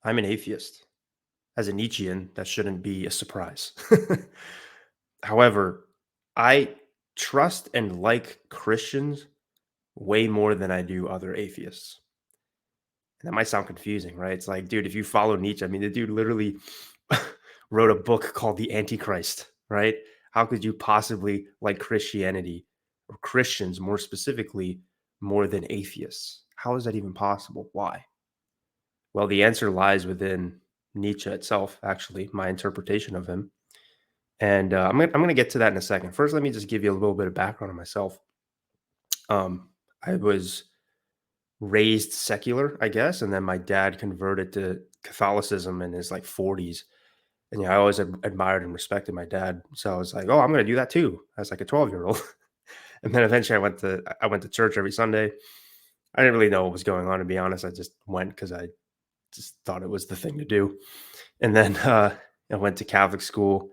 I'm an atheist. As a Nietzschean, that shouldn't be a surprise. However, I trust and like Christians way more than I do other atheists. And that might sound confusing, right? It's like, dude, if you follow Nietzsche, I mean, the dude literally wrote a book called The Antichrist, right? How could you possibly like Christianity or Christians more specifically more than atheists? How is that even possible? Why? Well, the answer lies within Nietzsche itself, actually, my interpretation of him. And I'm gonna get to that in a second. First, let me just give you a little bit of background on myself. I was raised secular, I guess, and then my dad converted to Catholicism in his like 40s. And I always admired and respected my dad, so I was like, "Oh, I'm gonna do that too," as like a 12-year-old. And then eventually, I went to church every Sunday. I didn't really know what was going on, to be honest. I just went because I just thought it was the thing to do. And then I went to Catholic school,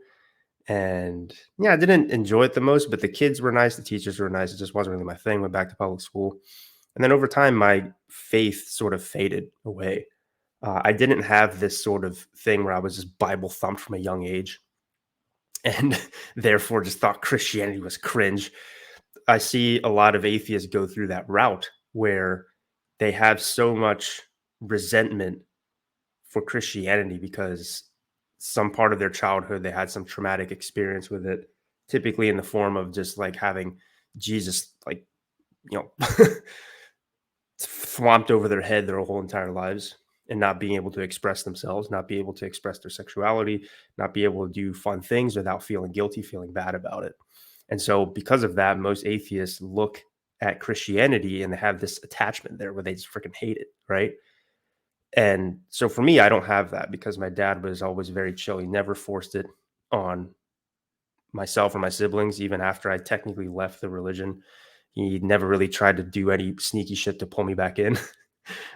and yeah, I didn't enjoy it the most, but the kids were nice, the teachers were nice. It just wasn't really my thing. Went back to public school, and then over time, my faith sort of faded away. I didn't have this sort of thing where I was just Bible thumped from a young age, and therefore just thought Christianity was cringe. I see a lot of atheists go through that route where they have so much resentment for Christianity because some part of their childhood they had some traumatic experience with it, typically in the form of just like having Jesus like, you know, swamped over their head their whole entire lives and not being able to express themselves, not be able to express their sexuality, not be able to do fun things without feeling guilty, feeling bad about it. And so because of that, most atheists look at Christianity and they have this attachment there where they just freaking hate it, right? And so for me, I don't have that because my dad was always very chill. He never forced it on myself or my siblings, even after I technically left the religion. He never really tried to do any sneaky shit to pull me back in,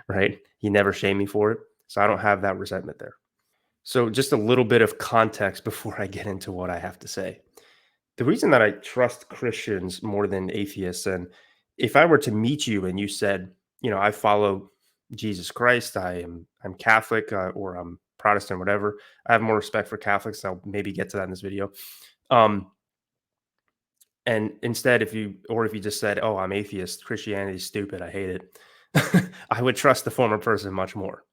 right? He never shamed me for it. So I don't have that resentment there. So just a little bit of context before I get into what I have to say. The reason that I trust Christians more than atheists, and if I were to meet you and you said, I follow Jesus Christ, I'm Catholic or I'm Protestant, whatever. I have more respect for Catholics. I'll maybe get to that in this video. Um, and instead, if you just said, "Oh, I'm atheist. Christianity's stupid. I hate it," I would trust the former person much more.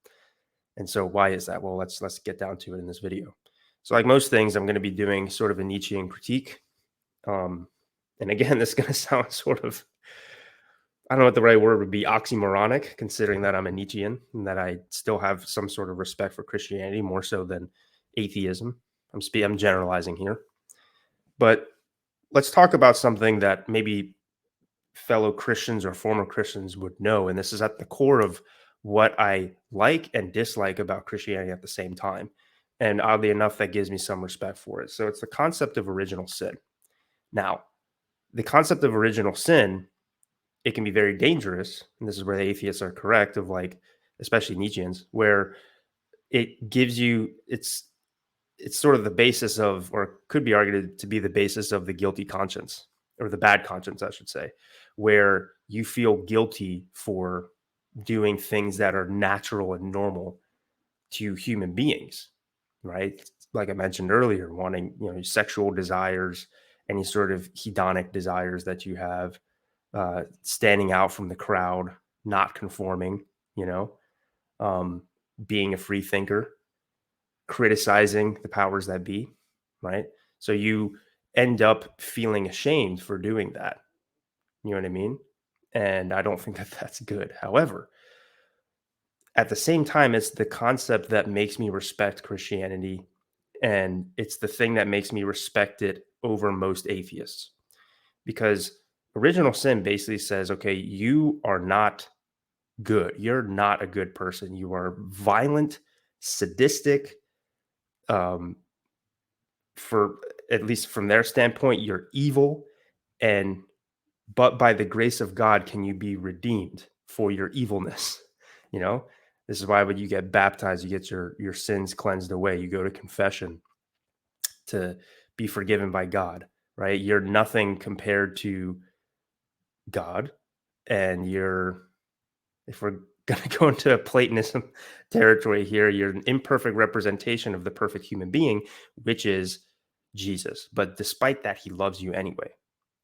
And so, why is that? Well, let's get down to it in this video. So, like most things, I'm going to be doing sort of a Nietzschean critique. Um, and again, this is going to sound sort of, I don't know what the right word would be, oxymoronic, considering that I'm a Nietzschean and that I still have some sort of respect for Christianity more so than atheism. I'm generalizing here, but let's talk about something that maybe fellow Christians or former Christians would know, and this is at the core of what I like and dislike about Christianity at the same time. And oddly enough, that gives me some respect for it. So it's the concept of original sin. Now, the concept of original sin, it can be very dangerous, and this is where the atheists are correct, of like, especially Nietzscheans, where it gives you it's sort of the basis of, or could be argued to be the basis of the guilty conscience, or the bad conscience, I should say, where you feel guilty for doing things that are natural and normal to human beings, right? Like I mentioned earlier, wanting, sexual desires, any sort of hedonic desires that you have, standing out from the crowd, not conforming, you know, um, being a free thinker, criticizing the powers that be, right? So you end up feeling ashamed for doing that. You know what I mean? And I don't think that that's good. However, at the same time, it's the concept that makes me respect Christianity. And it's the thing that makes me respect it over most atheists. Because original sin basically says, okay, you are not good. You're not a good person. You are violent, sadistic, um, for at least from their standpoint, you're evil, and but by the grace of God can you be redeemed for your evilness. You know, this is why when you get baptized, you get your sins cleansed away. You go to confession to be forgiven by God, right? You're nothing compared to God, and you're, if we're going to go into Platonism territory here. You're an imperfect representation of the perfect human being, which is Jesus. But despite that, he loves you anyway.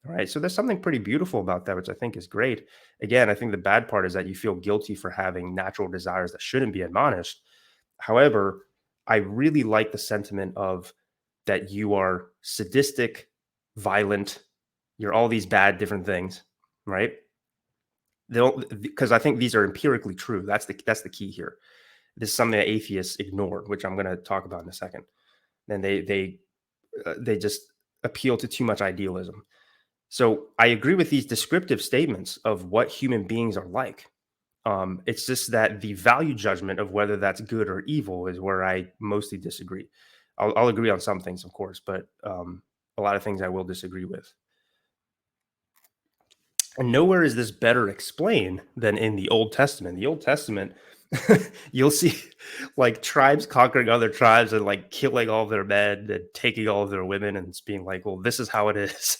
All right. So there's something pretty beautiful about that, which I think is great. Again, I think the bad part is that you feel guilty for having natural desires that shouldn't be admonished. However, I really like the sentiment of that you are sadistic, violent, you're all these bad different things, right? They don't, because I think these are empirically true. That's the key here. This is something that atheists ignore, which I'm going to talk about in a second. And they just appeal to too much idealism. So I agree with these descriptive statements of what human beings are like. It's just that the value judgment of whether that's good or evil is where I mostly disagree. I'll agree on some things, of course, but a lot of things I will disagree with. And nowhere is this better explained than in the Old Testament. The Old Testament, you'll see like tribes conquering other tribes and like killing all of their men and taking all of their women and it's being like, well, this is how it is.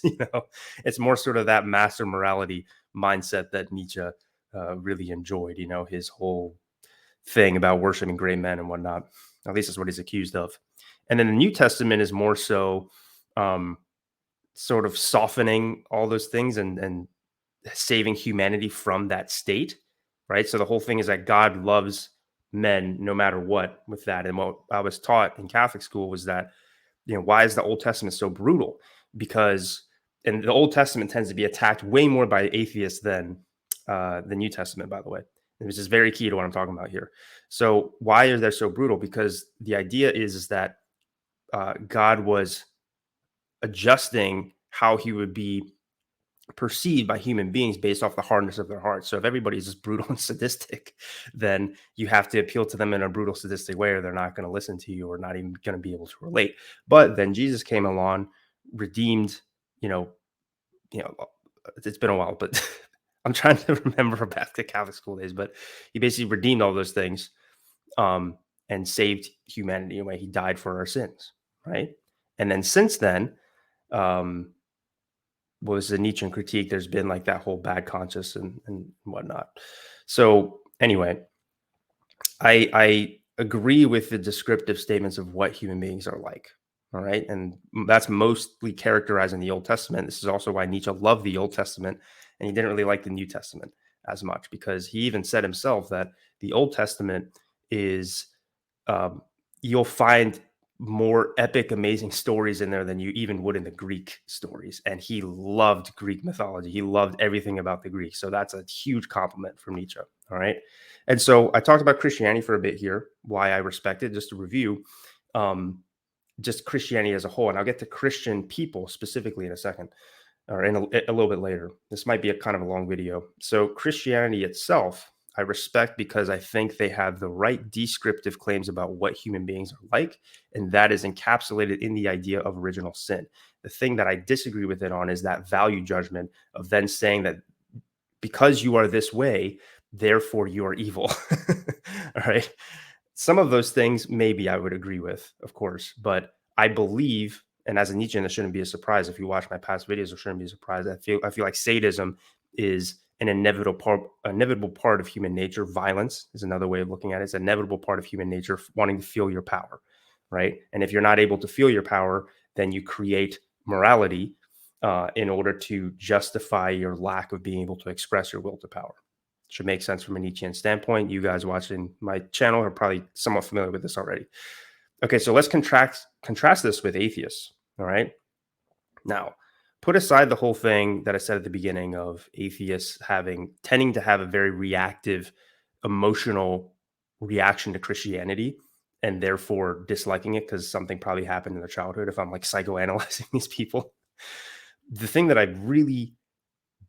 It's more sort of that master morality mindset that Nietzsche really enjoyed, his whole thing about worshiping great men and whatnot. At least that's what he's accused of. And then the New Testament is more so um, sort of softening all those things and saving humanity from that state, right? So the whole thing is that God loves men no matter what with that. And what I was taught in Catholic school was that, why is the Old Testament so brutal? Because, and the Old Testament tends to be attacked way more by atheists than the New Testament, by the way. And this is very key to what I'm talking about here. So why are they so brutal? Because the idea is that God was adjusting how he would be perceived by human beings based off the hardness of their hearts. So if everybody's just brutal and sadistic, then you have to appeal to them in a brutal, sadistic way, or they're not going to listen to you or not even going to be able to relate. But then Jesus came along, redeemed, you know, it's been a while, but I'm trying to remember back to Catholic school days, but he basically redeemed all those things and saved humanity in a way. He died for our sins, right? And then since then, um, was the Nietzschean critique, there's been like that whole bad conscience and whatnot. So anyway, I agree with the descriptive statements of what human beings are like. All right. And that's mostly characterized in the Old Testament. This is also why Nietzsche loved the Old Testament and he didn't really like the New Testament as much because he even said himself that the Old Testament is you'll find more epic, amazing stories in there than you even would in the Greek stories. And he loved Greek mythology. He loved everything about the Greeks. So that's a huge compliment from Nietzsche. All right. And so I talked about Christianity for a bit here, why I respect it, just to review just Christianity as a whole. And I'll get to Christian people specifically in a second or in a little bit later. This might be a kind of a long video. So Christianity itself, I respect because I think they have the right descriptive claims about what human beings are like, and that is encapsulated in the idea of original sin. The thing that I disagree with it on is that value judgment of then saying that because you are this way, therefore you are evil. All right. Some of those things maybe I would agree with, of course, but I believe, and as a Nietzschean, it shouldn't be a surprise. If you watch my past videos, it shouldn't be a surprise. I feel like sadism is an inevitable part of human nature. Violence is another way of looking at it. It's an inevitable part of human nature, wanting to feel your power, right? And if you're not able to feel your power, then you create morality in order to justify your lack of being able to express your will to power. Should make sense from a Nietzschean standpoint. You guys watching my channel are probably somewhat familiar with this already. Okay, so let's contrast this with atheists. All right. Now, put aside the whole thing that I said at the beginning of atheists tending to have a very reactive, emotional reaction to Christianity and therefore disliking it because something probably happened in their childhood. If I'm like psychoanalyzing these people, the thing that I really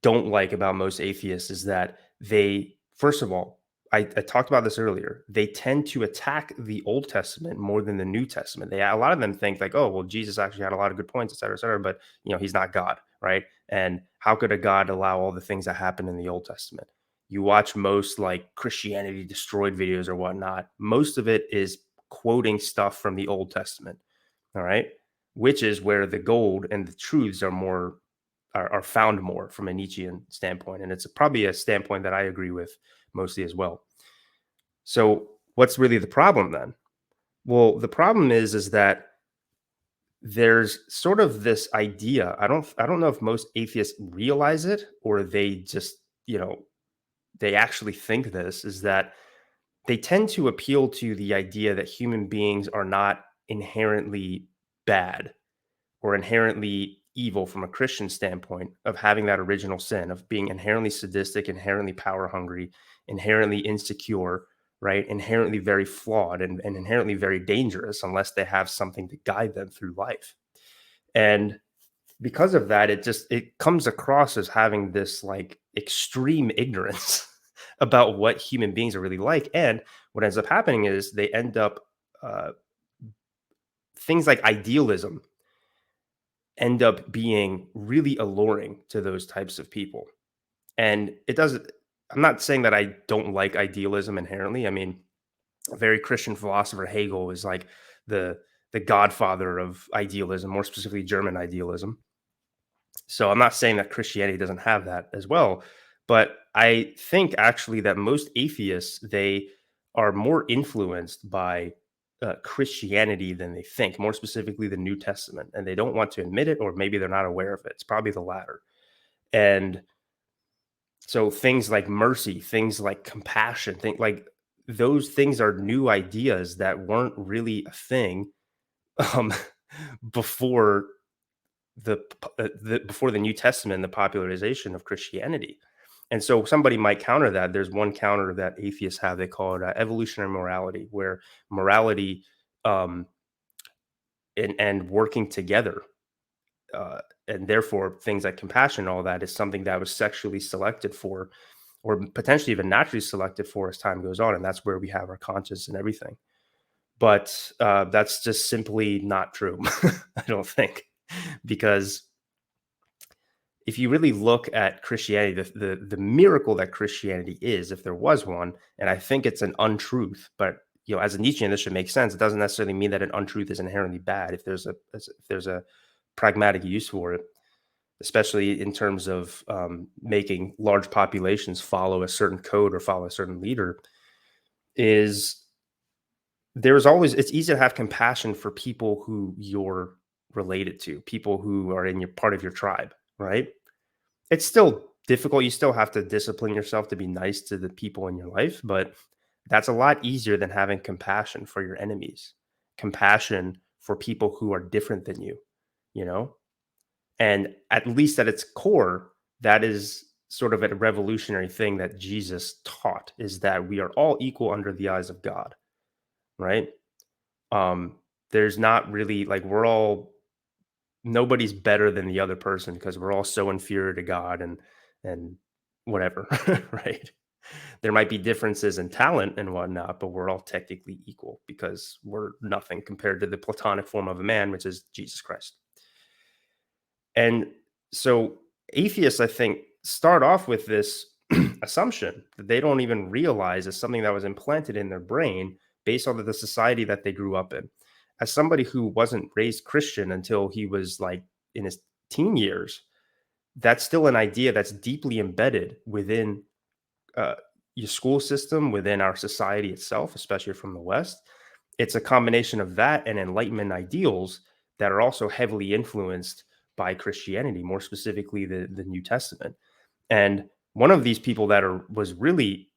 don't like about most atheists is that they, first of all, I talked about this earlier. They tend to attack the Old Testament more than the New Testament. A lot of them think like, oh, well, Jesus actually had a lot of good points, et cetera, et cetera. But he's not God, right? And how could a God allow all the things that happened in the Old Testament? You watch most like Christianity destroyed videos or whatnot. Most of it is quoting stuff from the Old Testament, all right, which is where the gold and the truths are found more from a Nietzschean standpoint. And it's probably a standpoint that I agree with mostly as well. So what's really the problem then? Well, the problem is that there's sort of this idea. I don't know if most atheists realize it, or they just, you know, they actually think this, is that they tend to appeal to the idea that human beings are not inherently bad or inherently evil from a Christian standpoint, of having that original sin, of being inherently sadistic, inherently power hungry, inherently insecure, right? Inherently very flawed, and inherently very dangerous unless they have something to guide them through life. And because of that, it comes across as having this like extreme ignorance about what human beings are really like. And what ends up happening is they end up, uh, things like idealism end up being really alluring to those types of people. And it doesn't, I'm not saying that I don't like idealism inherently. I mean, a very Christian philosopher, Hegel, is like the the godfather of idealism, more specifically German idealism. So I'm not saying that Christianity doesn't have that as well, but I think actually that most atheists, they are more influenced by Christianity than they think, more specifically the New Testament, and they don't want to admit it, or maybe they're not aware of it. It's probably the latter. And so things like mercy, things like compassion, think like those things are new ideas that weren't really a thing, um, before before the New Testament and the popularization of Christianity. And so somebody might counter that. There's one counter that atheists have. They call it evolutionary morality, where morality, um, and working together, uh, and therefore things like compassion, all that is something that was sexually selected for, or potentially even naturally selected for as time goes on, and that's where we have our conscience and everything. But that's just simply not true. I don't think, because if you really look at Christianity, the miracle that Christianity is, if there was one, and I think it's an untruth, but as a Nietzschean, this should make sense. It doesn't necessarily mean that an untruth is inherently bad if there's a pragmatic use for it, especially in terms of making large populations follow a certain code or follow a certain leader. Is there's always It's easy to have compassion for people who you're related to, people who are in your part of your tribe, right? It's still difficult. You still have to discipline yourself to be nice to the people in your life, but that's a lot easier than having compassion for your enemies, compassion for people who are different than you know? And at least at its core, that is sort of a revolutionary thing that Jesus taught, is that we are all equal under the eyes of God, right? Um, there's not really like we're all nobody's better than the other person because we're all so inferior to God, and whatever, right? There might be differences in talent and whatnot, but we're all technically equal because we're nothing compared to the platonic form of a man, which is Jesus Christ. And so atheists, I think, start off with this assumption that they don't even realize is something that was implanted in their brain based on the society that they grew up in. As somebody who wasn't raised Christian until he was like in his teen years, that's still an idea that's deeply embedded within uh, your school system, within our society itself, especially from the West. It's a combination of that and Enlightenment ideals that are also heavily influenced by Christianity, more specifically the New Testament. And one of these people that was really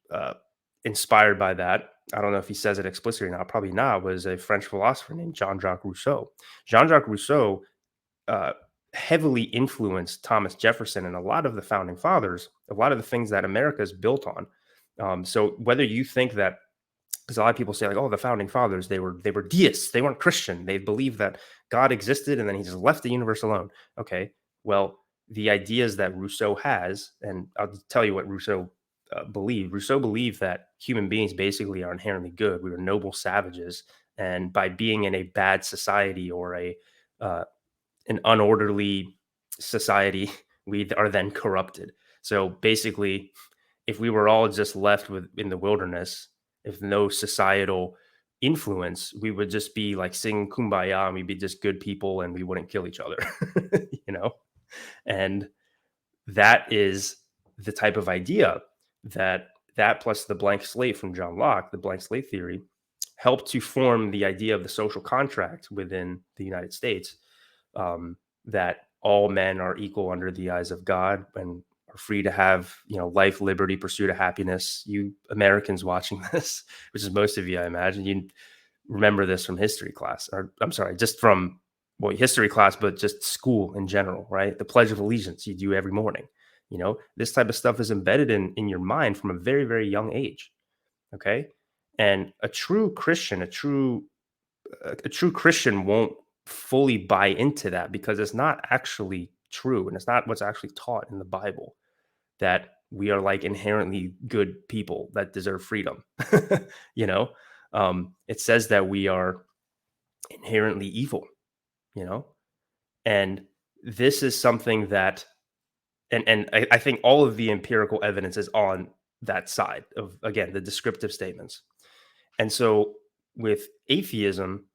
inspired by that, I don't know if he says it explicitly or not, probably not, was a French philosopher named Jean-Jacques Rousseau. Jean-Jacques Rousseau uh, heavily influenced Thomas Jefferson and a lot of the founding fathers, a lot of the things that America is built on. So whether you think that, because a lot of people say like, oh, the founding fathers, they were deists, they weren't Christian, they believed that God existed and then he just left the universe alone. Okay, well, the ideas that Rousseau has, and I'll tell you what Rousseau believed. Rousseau believed that human beings basically are inherently good. We were noble savages, and by being in a bad society or a uh, an unorderly society, we are then corrupted. So basically, if we were all just left with in the wilderness, if no societal influence, we would just be like singing kumbaya, and we'd be just good people and we wouldn't kill each other, you know? And that is the type of idea that that plus the blank slate from John Locke, the blank slate theory, helped to form the idea of the social contract within the United States, that all men are equal under the eyes of God and are free to have, life, liberty, pursuit of happiness. You Americans watching this, which is most of you, I imagine, you remember this from history class, or I'm sorry, just from, well, history class, but just school in general, right? The Pledge of Allegiance you do every morning. This type of stuff is embedded in your mind from a very, very young age. Okay. And a true Christian won't fully buy into that because it's not actually true. And it's not what's actually taught in the Bible, that we are like inherently good people that deserve freedom. you know, it says that we are inherently evil, you know, and this is something that, and I think all of the empirical evidence is on that side of, again, the descriptive statements. And so with atheism,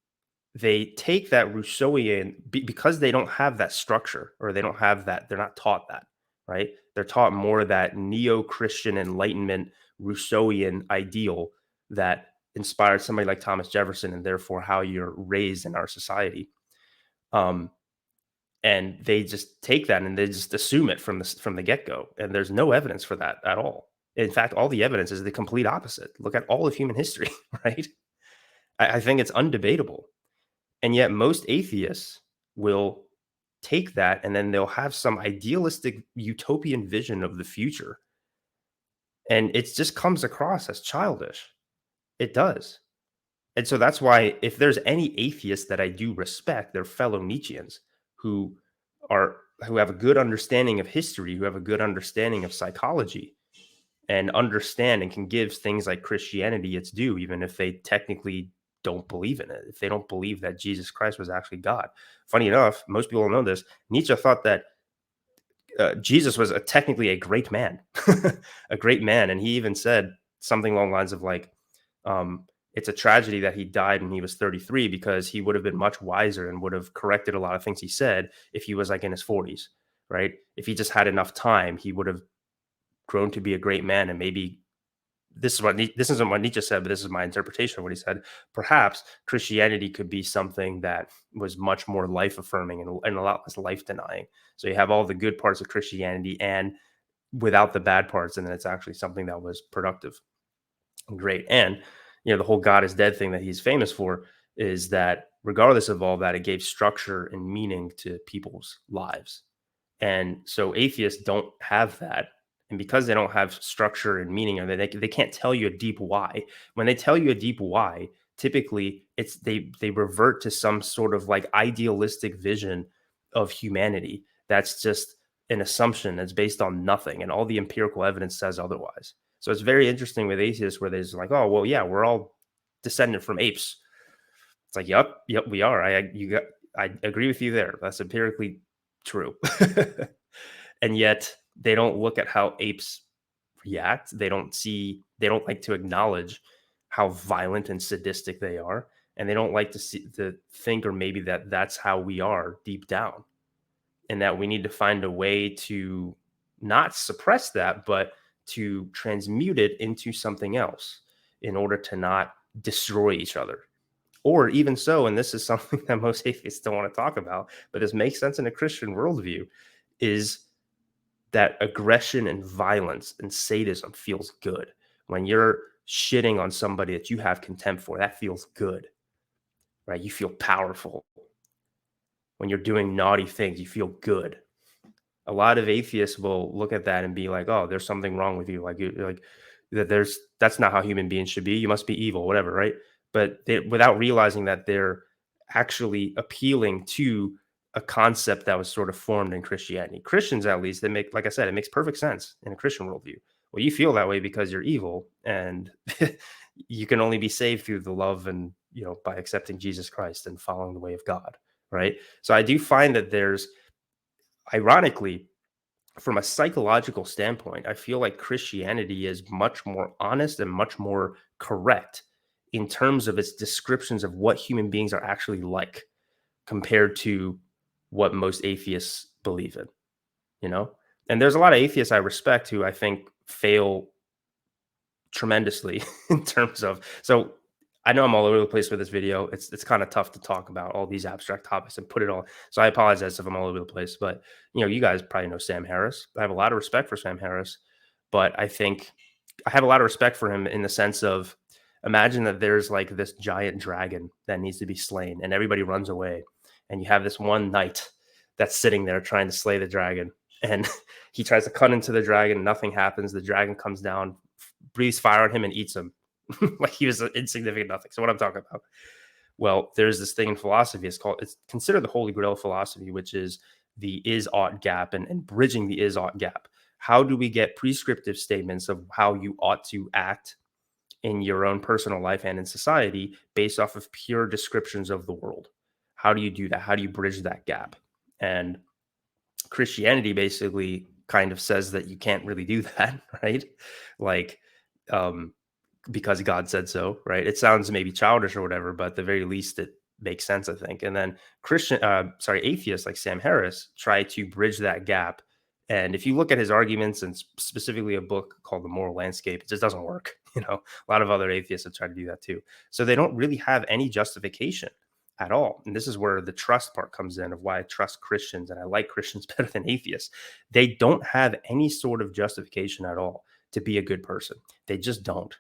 they take that Rousseauian, because they don't have that structure, or they don't have that, they're not taught that, right? They're taught more that neo-Christian Enlightenment Rousseauian ideal that inspired somebody like Thomas Jefferson, and therefore how you're raised in our society. Um, and they just take that and they just assume it from the get-go, and there's no evidence for that at all. In fact, all the evidence is the complete opposite. Look at all of human history, right? I think it's undebatable. And yet most atheists will take that and then they'll have some idealistic utopian vision of the future. And it just comes across as childish. It does. And so that's why, if there's any atheists that I do respect, they're fellow Nietzscheans who are who have a good understanding of history, who have a good understanding of psychology, and understand and can give things like Christianity its due, even if they technically don't believe in it, if they don't believe that Jesus Christ was actually God. Funny enough, most people don't know this. Nietzsche thought that Jesus was technically a great man, a great man. And he even said something along the lines of like, it's a tragedy that he died when he was 33, because he would have been much wiser and would have corrected a lot of things he said if he was like in his 40s, right? If he just had enough time, he would have grown to be a great man. And maybe this isn't what Nietzsche said, but this is my interpretation of what he said. Perhaps Christianity could be something that was much more life affirming and a lot less life denying. So you have all the good parts of Christianity and without the bad parts, and then it's actually something that was productive and great. And the whole God is dead thing that he's famous for is that regardless of all that, it gave structure and meaning to people's lives. And so atheists don't have that. And because they don't have structure and meaning, or they can't tell you a deep why. When they tell you a deep why, typically it's they revert to some sort of like idealistic vision of humanity that's just an assumption that's based on nothing, and all the empirical evidence says otherwise. So it's very interesting with atheists where they're just like, oh well, yeah, we're all descendant from apes. It's like, yep, we are. I agree with you there. That's empirically true. And yet they don't look at how apes react. They don't like to acknowledge how violent and sadistic they are. And they don't like to think, or maybe that's how we are deep down, and that we need to find a way to not suppress that, but to transmute it into something else in order to not destroy each other. Or even so, and this is something that most atheists don't want to talk about, but this makes sense in a Christian worldview, is that aggression and violence and sadism feels good. When you're shitting on somebody that you have contempt for, that feels good, right? You feel powerful. When you're doing naughty things, you feel good. A lot of atheists will look at that and be like, "Oh, there's something wrong with you. Like that. That's not how human beings should be. You must be evil, whatever, right?" But without realizing that they're actually appealing to a concept that was sort of formed in Christianity. Christians, at least, like I said, it makes perfect sense in a Christian worldview. Well, you feel that way because you're evil, and you can only be saved through the love and by accepting Jesus Christ and following the way of God, right? So I do find that there's, ironically, from a psychological standpoint, I feel like Christianity is much more honest and much more correct in terms of its descriptions of what human beings are actually like, compared to what most atheists believe in, you know? And there's a lot of atheists I respect who I think fail tremendously in terms of, so I know I'm all over the place with this video. It's kind of tough to talk about all these abstract topics and put it all. So I apologize if I'm all over the place, but you guys probably know Sam Harris. I have a lot of respect for Sam Harris, but I think I have a lot of respect for him in the sense of, imagine that there's like this giant dragon that needs to be slain and everybody runs away, and you have this one knight that's sitting there trying to slay the dragon, and he tries to cut into the dragon, nothing happens, the dragon comes down, breathes fire on him and eats him like he was an insignificant nothing. So what I'm talking about, well, there's this thing in philosophy, it's considered the holy grail of philosophy, which is the is ought gap, and bridging the is ought gap. How do we get prescriptive statements of how you ought to act in your own personal life and in society based off of pure descriptions of the world? How do you do that? How do you bridge that gap? And Christianity basically kind of says that you can't really do that, right? Like, um, because God said so, right? It sounds maybe childish or whatever, but at the very least, it makes sense, I think. And then atheists like Sam Harris try to bridge that gap. And if you look at his arguments, and specifically a book called The Moral Landscape, it just doesn't work. A lot of other atheists have tried to do that too. So they don't really have any justification at all. And this is where the trust part comes in, of why I trust Christians and I like Christians better than atheists. They don't have any sort of justification at all to be a good person. They just don't.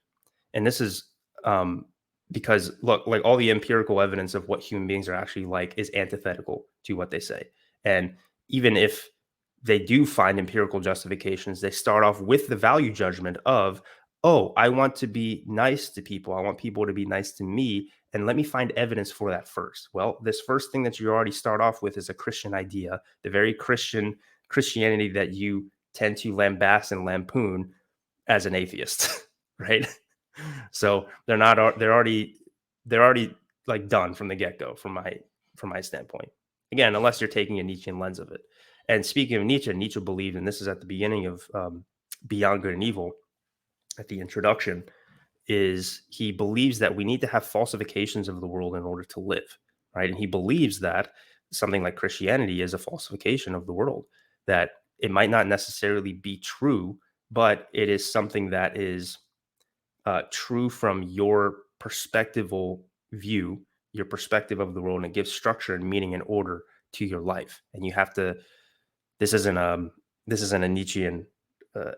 And this is because, look, like, all the empirical evidence of what human beings are actually like is antithetical to what they say. And even if they do find empirical justifications, they start off with the value judgment of, oh, I want to be nice to people. I want people to be nice to me. And let me find evidence for that first. Well, this first thing that you already start off with is a Christian idea, the very Christianity that you tend to lambast and lampoon as an atheist, right? So they're already like done from the get-go from my standpoint. Again, unless you're taking a Nietzschean lens of it. And speaking of Nietzsche believed, and this is at the beginning of Beyond Good and Evil, at the introduction, is he believes that we need to have falsifications of the world in order to live, right? And he believes that something like Christianity is a falsification of the world, that it might not necessarily be true, but it is something that is true from your perspectival view, your perspective of the world, and it gives structure and meaning and order to your life. And you have to. This isn't a Nietzschean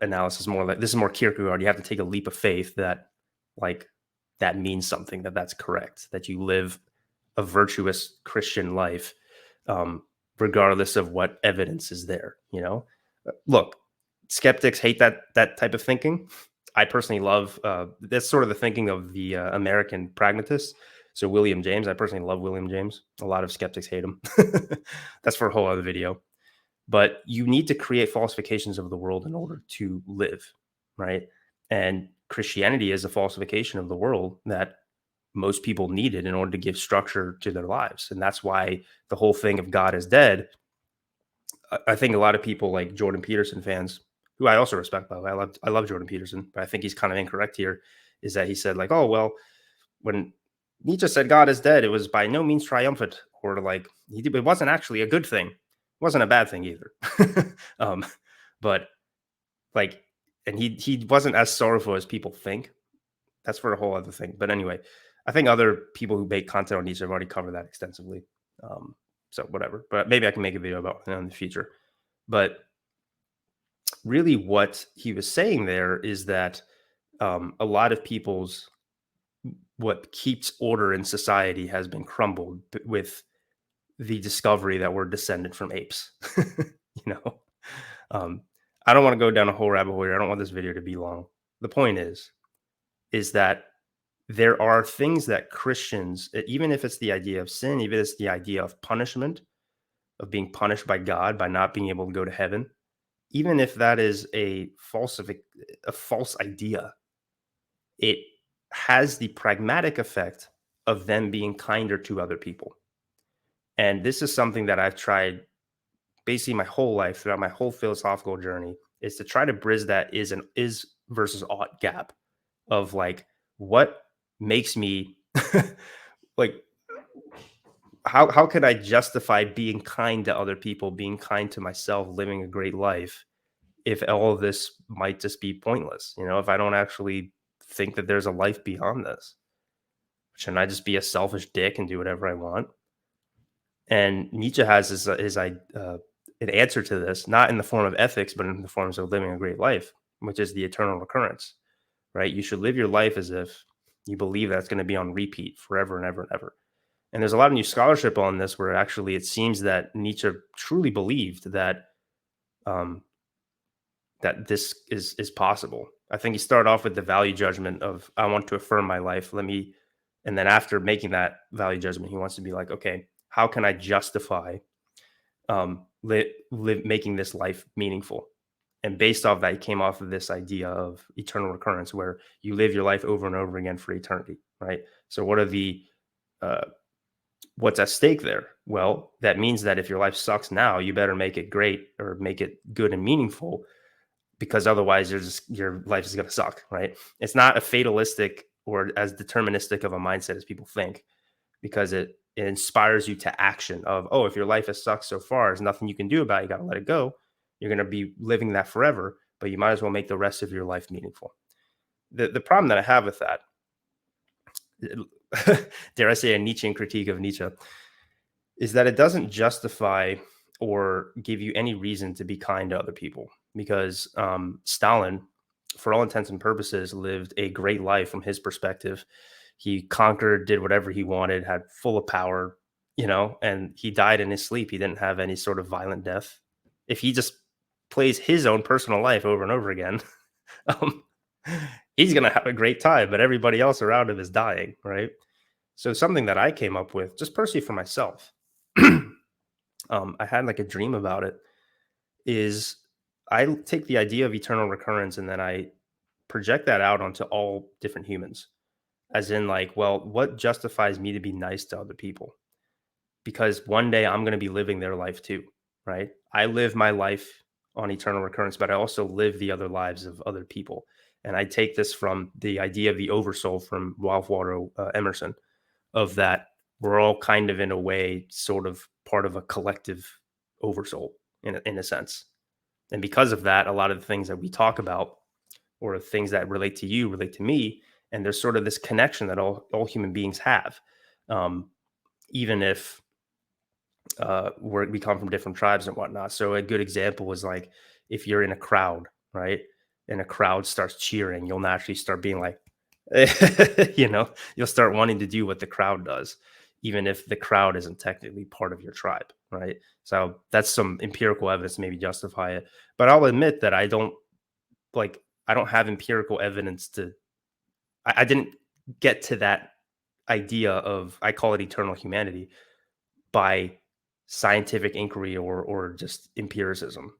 analysis. More like, this is more Kierkegaard. You have to take a leap of faith that, like, that means something. That's correct. That you live a virtuous Christian life, regardless of what evidence is there. Look, skeptics hate that type of thinking. I personally love that's sort of the thinking of the American pragmatists. So William James, I personally love William James. A lot of skeptics hate him. That's for a whole other video. But you need to create falsifications of the world in order to live, right? And Christianity is a falsification of the world that most people needed in order to give structure to their lives. And that's why the whole thing of God is dead. I think a lot of people, like Jordan Peterson fans, who I also respect, by the way, I love Jordan Peterson, but I think he's kind of incorrect here, is that he said, like, oh, well, when Nietzsche said God is dead, it was by no means triumphant, or like, it wasn't actually a good thing. It wasn't a bad thing either. But like, and he wasn't as sorrowful as people think. That's for a whole other thing. But anyway, I think other people who make content on Nietzsche have already covered that extensively. So whatever, but maybe I can make a video about it in the future. But really what he was saying there is that a lot of what keeps order in society has been crumbled with the discovery that we're descended from apes. I don't want to go down a whole rabbit hole here. I don't want this video to be long. The point is that there are things that Christians, even if it's the idea of sin, even if it's the idea of punishment, of being punished by God by not being able to go to heaven, even if that is a false idea, it has the pragmatic effect of them being kinder to other people. And this is something that I've tried basically my whole life, throughout my whole philosophical journey, is to try to bridge that is versus ought gap of, like, what makes me like, how can I justify being kind to other people, being kind to myself, living a great life, if all of this might just be pointless, if I don't actually think that there's a life beyond this? Shouldn't I just be a selfish dick and do whatever I want? And Nietzsche has an answer to this, not in the form of ethics, but in the forms of living a great life, which is the eternal recurrence, right? You should live your life as if you believe that's going to be on repeat forever and ever and ever. And there's a lot of new scholarship on this where actually it seems that Nietzsche truly believed that um, that this is possible. I think he started off with the value judgment of I want to affirm my life. And then after making that value judgment, he wants to be like, okay, how can I justify making this life meaningful? And based off that, he came off of this idea of eternal recurrence, where you live your life over and over again for eternity, right? So, uh, what's at stake there? Well, that means that if your life sucks now, you better make it great or make it good and meaningful, because otherwise your life is going to suck, right? It's not a fatalistic or as deterministic of a mindset as people think, because it inspires you to action of, oh, if your life has sucked so far, there's nothing you can do about it, you got to let it go. You're going to be living that forever, but you might as well make the rest of your life meaningful. The problem that I have with that, dare I say a Nietzschean critique of Nietzsche, is that it doesn't justify or give you any reason to be kind to other people, because Stalin, for all intents and purposes, lived a great life from his perspective. He conquered, did whatever he wanted, had full of power, and he died in his sleep. He didn't have any sort of violent death. If he just plays his own personal life over and over again, um, he's going to have a great time, but everybody else around him is dying, right? So something that I came up with just personally for myself, I had like a dream about it, is I take the idea of eternal recurrence and then I project that out onto all different humans. As in, like, well, what justifies me to be nice to other people? Because one day I'm going to be living their life too, right? I live my life on eternal recurrence, but I also live the other lives of other people. And I take this from the idea of the oversoul from Ralph Waldo Emerson, of that we're all kind of in a way sort of part of a collective oversoul in a sense. And because of that, a lot of the things that we talk about or things that relate to you relate to me. And there's sort of this connection that all human beings have, even if we come from different tribes and whatnot. So a good example is like if you're in a crowd, right? And a crowd starts cheering, you'll naturally start being like, you'll start wanting to do what the crowd does, even if the crowd isn't technically part of your tribe, right? So that's some empirical evidence to maybe justify it. But I'll admit that I don't have empirical evidence to. I didn't get to that idea of, I call it eternal humanity, by scientific inquiry or just empiricism.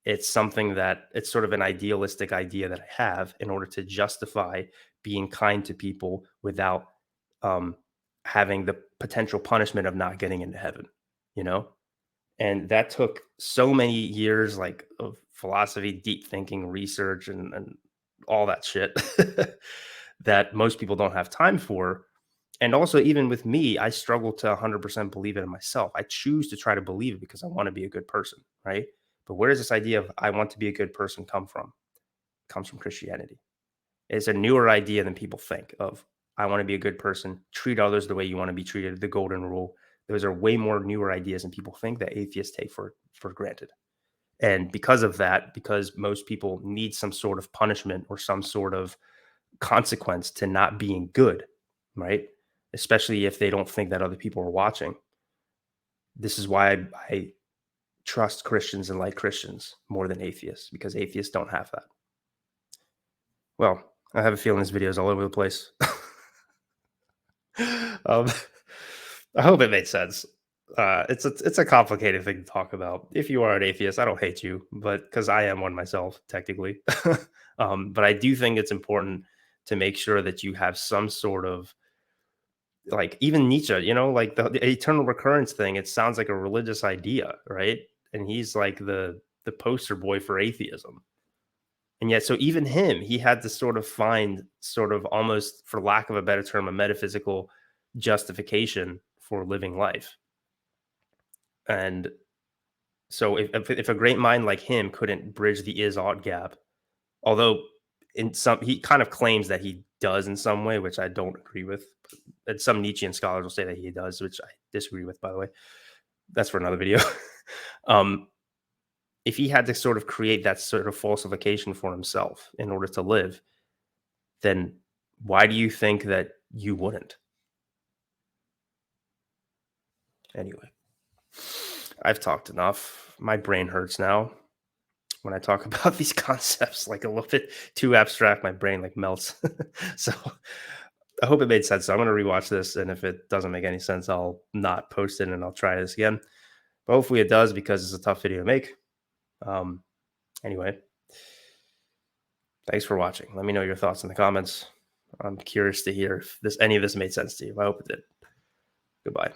It's something that it's sort of an idealistic idea that I have in order to justify being kind to people without um, having the potential punishment of not getting into heaven, you know? And that took so many years, like, of philosophy, deep thinking, research, and all that shit that most people don't have time for. And also, even with me, I struggle to 100% believe it in myself. I choose to try to believe it because I want to be a good person, right? But where does this idea of I want to be a good person come from? It comes from Christianity. It's a newer idea than people think of. I want to be a good person, treat others the way you want to be treated, the golden rule. Those are way more newer ideas than people think that atheists take for granted. And because of that, because most people need some sort of punishment or some sort of consequence to not being good, right? Especially if they don't think that other people are watching. This is why I trust Christians and like Christians more than atheists, because atheists don't have that. Well, I have a feeling this video is all over the place. um, I hope it made sense. It's a complicated thing to talk about. If you are an atheist, I don't hate you, but because I am one myself, technically. But I do think it's important to make sure that you have some sort of, like, even Nietzsche, like the eternal recurrence thing. It sounds like a religious idea, right? And he's like the poster boy for atheism. And yet, so even him, he had to sort of find, sort of almost, for lack of a better term, a metaphysical justification for living life. And so if a great mind like him couldn't bridge the is ought gap, although he kind of claims that he does in some way, which I don't agree with. And some Nietzschean scholars will say that he does, which I disagree with, by the way. That's for another video. um, if he had to sort of create that sort of falsification for himself in order to live, then why do you think that you wouldn't? Anyway, I've talked enough. My brain hurts now when I talk about these concepts, like a little bit too abstract. My brain like melts. So I hope it made sense. So I'm going to rewatch this, and if it doesn't make any sense, I'll not post it and I'll try this again. But hopefully it does, because it's a tough video to make. Um, anyway, thanks for watching. Let me know your thoughts in the comments. I'm curious to hear if any of this made sense to you. I hope it did. Goodbye.